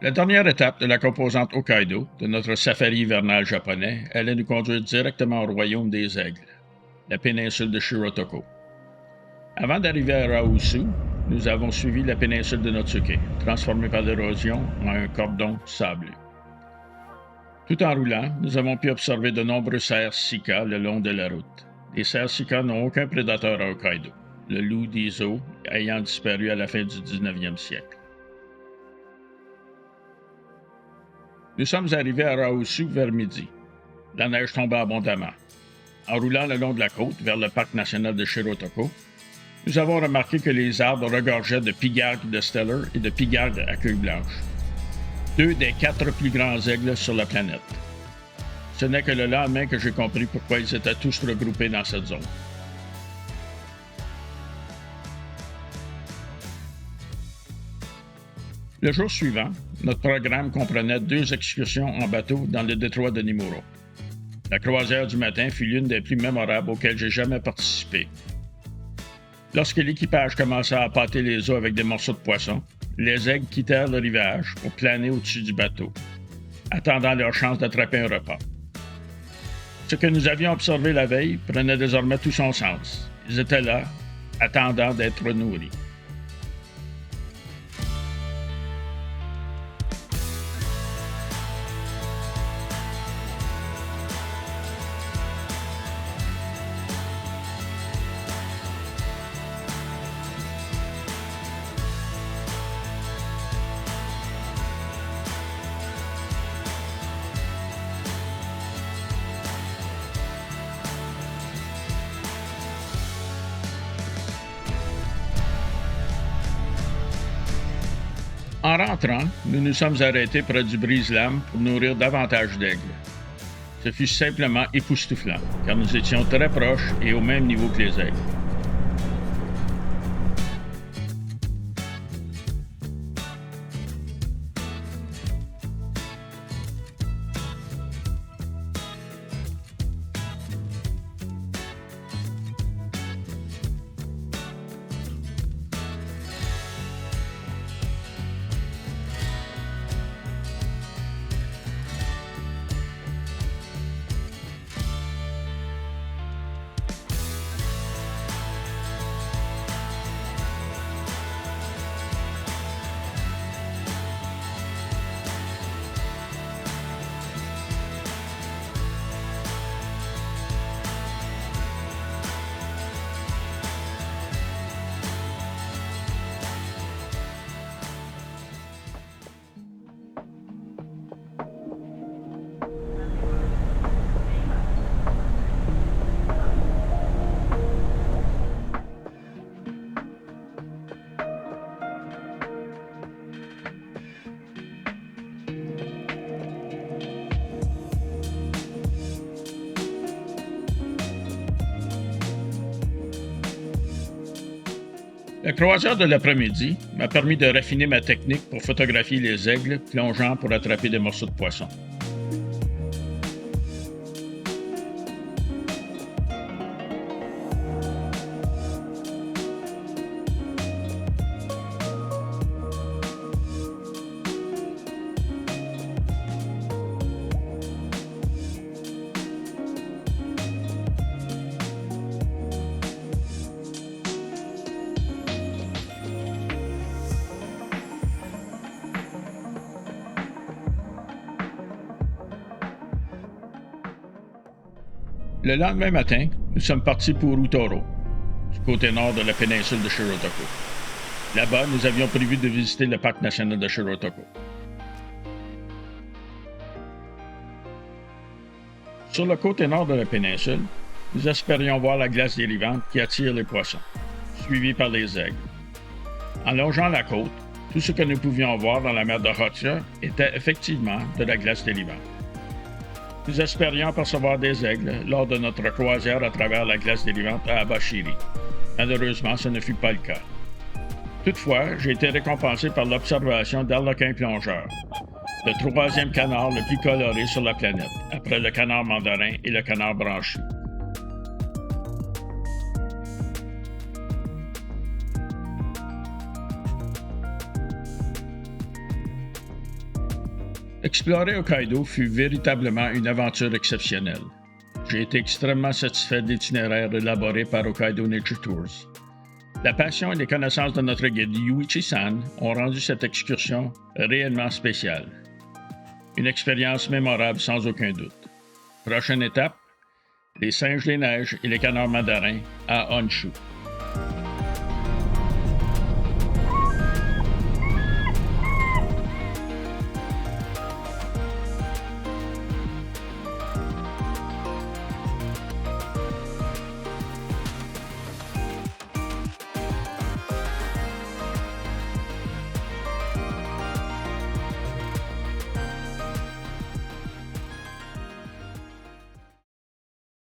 La dernière étape de la composante Hokkaido de notre safari hivernal japonais allait nous conduire directement au royaume des aigles, la péninsule de Shirotoko. Avant d'arriver à Raosu, nous avons suivi la péninsule de Notsuke, transformée par l'érosion en un cordon sableux. Tout en roulant, nous avons pu observer de nombreux cerfs sika le long de la route. Les cerfs sika n'ont aucun prédateur à Hokkaido, le loup des eaux ayant disparu à la fin du 19e siècle. Nous sommes arrivés à Raosu vers midi. La neige tombait abondamment. En roulant le long de la côte vers le parc national de Shirotoko, nous avons remarqué que les arbres regorgeaient de pigargues de Steller et de pigargues à queue blanche, 2 des 4 plus grands aigles sur la planète. Ce n'est que le lendemain que j'ai compris pourquoi ils étaient tous regroupés dans cette zone. Le jour suivant, notre programme comprenait 2 excursions en bateau dans le détroit de Nimuro. La croisière du matin fut l'une des plus mémorables auxquelles j'ai jamais participé. Lorsque l'équipage commença à pâter les eaux avec des morceaux de poisson, les aigles quittèrent le rivage pour planer au-dessus du bateau, attendant leur chance d'attraper un repas. Ce que nous avions observé la veille prenait désormais tout son sens. Ils étaient là, attendant d'être nourris. En rentrant, nous nous sommes arrêtés près du brise-lames pour nourrir davantage d'aigles. Ce fut simplement époustouflant, car nous étions très proches et au même niveau que les aigles. La croisière de l'après-midi m'a permis de raffiner ma technique pour photographier les aigles plongeant pour attraper des morceaux de poisson. Le lendemain matin, nous sommes partis pour Utoro, du côté nord de la péninsule de Shirotoko. Là-bas, nous avions prévu de visiter le parc national de Shirotoko. Sur le côté nord de la péninsule, nous espérions voir la glace dérivante qui attire les poissons, suivie par les aigles. En longeant la côte, tout ce que nous pouvions voir dans la mer de Hotsha était effectivement de la glace dérivante. Nous espérions apercevoir des aigles lors de notre croisière à travers la glace dérivante à Abashiri. Malheureusement, ce ne fut pas le cas. Toutefois, j'ai été récompensé par l'observation d'arlequins plongeurs, le 3e canard le plus coloré sur la planète, après le canard mandarin et le canard branchu. Explorer Hokkaido fut véritablement une aventure exceptionnelle. J'ai été extrêmement satisfait de l'itinéraire élaboré par Hokkaido Nature Tours. La passion et les connaissances de notre guide Yuichi-san ont rendu cette excursion réellement spéciale. Une expérience mémorable sans aucun doute. Prochaine étape, les singes des neiges et les canards mandarins à Honshu.